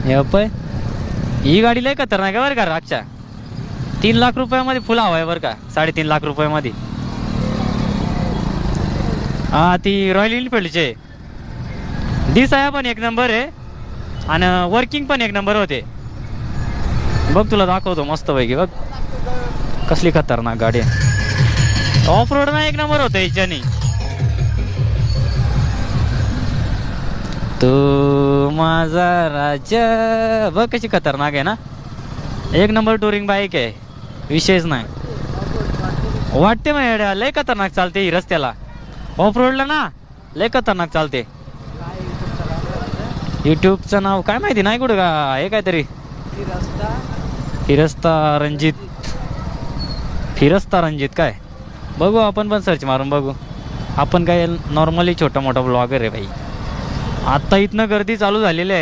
हे पय ही गाडी लय खतरनाक आहे बरं का रागच्या. 3 लाख रुपयामध्ये फुल हवा आहे बरं का. 3.5 लाख रुपयामध्ये. हा ती रॉयल एनफिल्डचे. दिसाया पण एक नंबर आहे आणि वर्किंग पण एक नंबर होते. बघ तुला दाखवतो मस्त पैकी. बघ कसली खतरनाक गाडी आहे. ऑफ रोड ना एक नंबर होतं याच्यानी. तू माझा राजा. बघ कशी खतरनाक आहे ना. एक नंबर टुरिंग बाईक आहे. विषयच नाही. वाटते मग लय खतरनाक चालते ही रस्त्याला. ऑफ रोडला ना लय खतरनाक चालते. युट्यूबचं नाव काय माहिती नाही कुठं का. हे काहीतरी फिरस्ता रणजित काय. बघू आपण पण सर्च मारून बघू. आपण काय नॉर्मली छोटा मोठा ब्लॉगर आहे भाई. आत्ता इथनं गर्दी चालू झालेली आहे.